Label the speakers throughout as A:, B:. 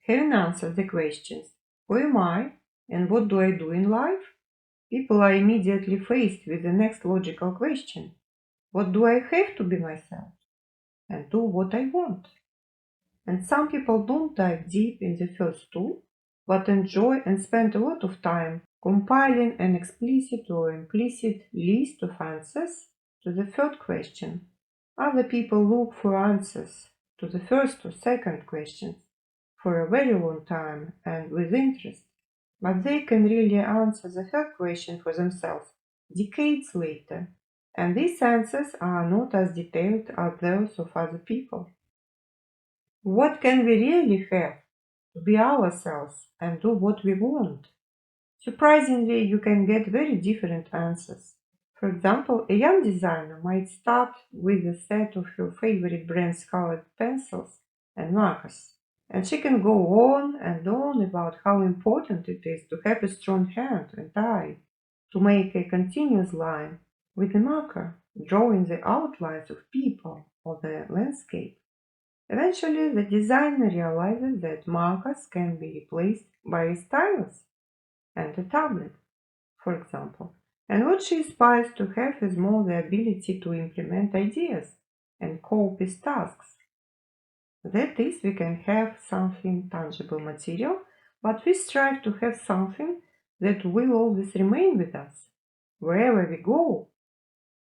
A: having answered the questions, who am I and what do I do in life, people are immediately faced with the next logical question. What do I have to be myself? And do what I want? And some people don't dive deep in the first two, but enjoy and spend a lot of time compiling an explicit or implicit list of answers to the third question. Other people look for answers to the first or second questions for a very long time and with interest, but they can really answer the third question for themselves decades later, and these answers are not as detailed as those of other people. What can we really have to be ourselves and do what we want? Surprisingly, you can get very different answers. For example, a young designer might start with a set of her favorite brand's colored pencils and markers, and she can go on and on about how important it is to have a strong hand and eye, to make a continuous line with a marker, drawing the outlines of people or the landscape. Eventually, the designer realizes that markers can be replaced by a stylus and a tablet, for example. And what she aspires to have is more the ability to implement ideas and cope with tasks. That is, we can have something tangible material, but we strive to have something that will always remain with us, wherever we go.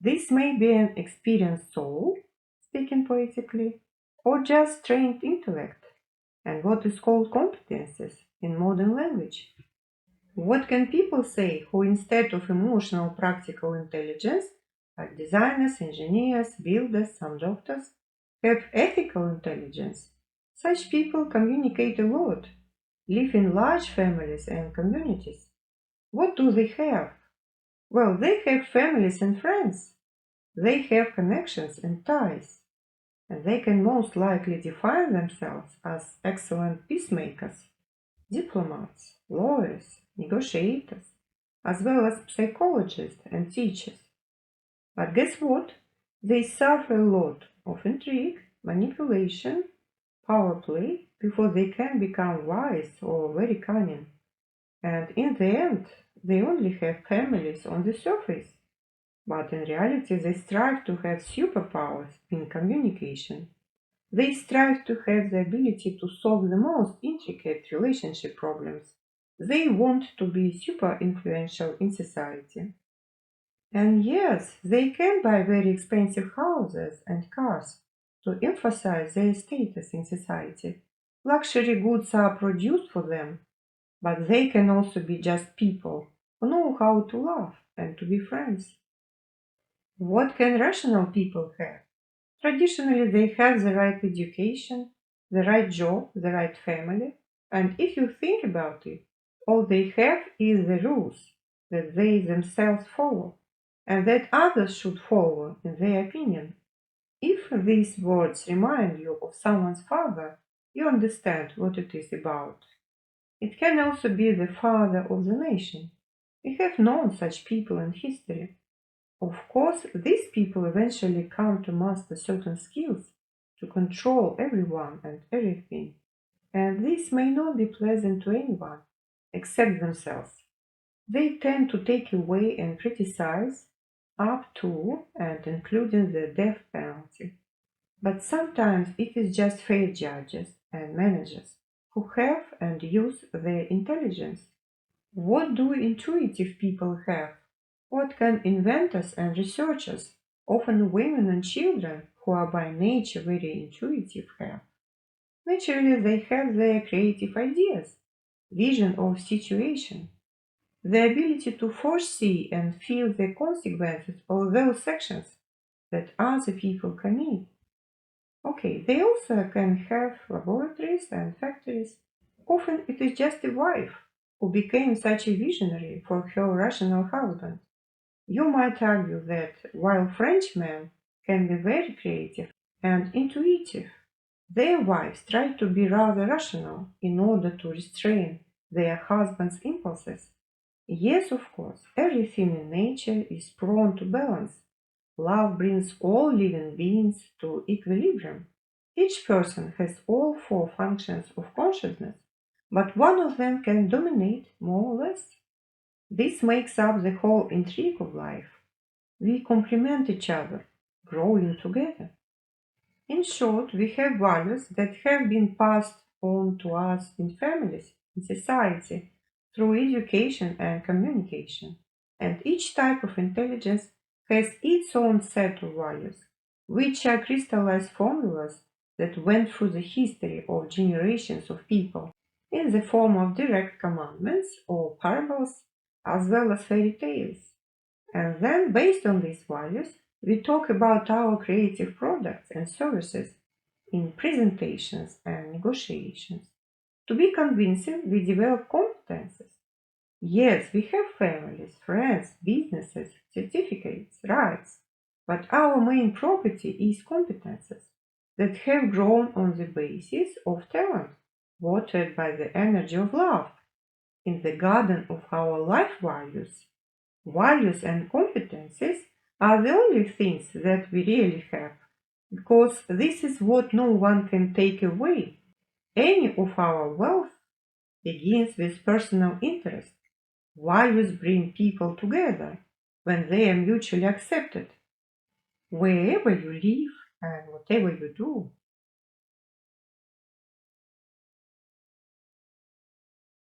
A: This may be an experienced soul, speaking poetically, or just trained intellect, and what is called competences in modern language. What can people say who, instead of emotional practical intelligence, like designers, engineers, builders, some doctors, have ethical intelligence? Such people communicate a lot, live in large families and communities. What do they have? Well, they have families and friends. They have connections and ties, and they can most likely define themselves as excellent peacemakers, diplomats, lawyers, negotiators, as well as psychologists and teachers. But guess what? They suffer a lot of intrigue, manipulation, power play before they can become wise or very cunning. And in the end, they only have families on the surface. But in reality, they strive to have superpowers in communication. They strive to have the ability to solve the most intricate relationship problems. They want to be super influential in society. And yes, they can buy very expensive houses and cars to emphasize their status in society. Luxury goods are produced for them, but they can also be just people who know how to love and to be friends. What can rational people have? Traditionally, they have the right education, the right job, the right family, and if you think about it, all they have is the rules that they themselves follow, and that others should follow, in their opinion. If these words remind you of someone's father, you understand what it is about. It can also be the father of the nation. We have known such people in history. Of course, these people eventually come to master certain skills to control everyone and everything, and this may not be pleasant to anyone except themselves. They tend to take away and criticize up to and including the death penalty. But sometimes it is just fair judges and managers who have and use their intelligence. What do intuitive people have? What can inventors and researchers, often women and children who are by nature very intuitive, have? Naturally, they have their creative ideas, vision of situation, the ability to foresee and feel the consequences of those actions that other people commit. Okay, they also can have laboratories and factories. Often it is just a wife who became such a visionary for her rational husband. You might argue that while Frenchmen can be very creative and intuitive, their wives try to be rather rational in order to restrain their husband's impulses. Yes, of course, everything in nature is prone to balance. Love brings all living beings to equilibrium. Each person has all four functions of consciousness but one of them can dominate more or less. This makes up the whole intrigue of life. We complement each other, growing together. In short, we have values that have been passed on to us in families, in society, through education and communication. And each type of intelligence has its own set of values, which are crystallized formulas that went through the history of generations of people in the form of direct commandments or parables, as well as fairy tales. And then, based on these values, we talk about our creative products and services in presentations and negotiations. To be convincing, we develop competences. Yes, we have families, friends, businesses, certificates, rights, but our main property is competences that have grown on the basis of talent, watered by the energy of love, in the garden of our life values. Values and competences are the only things that we really have, because this is what no one can take away. Any of our wealth begins with personal interest. Values bring people together when they are mutually accepted. Wherever you live and whatever you do,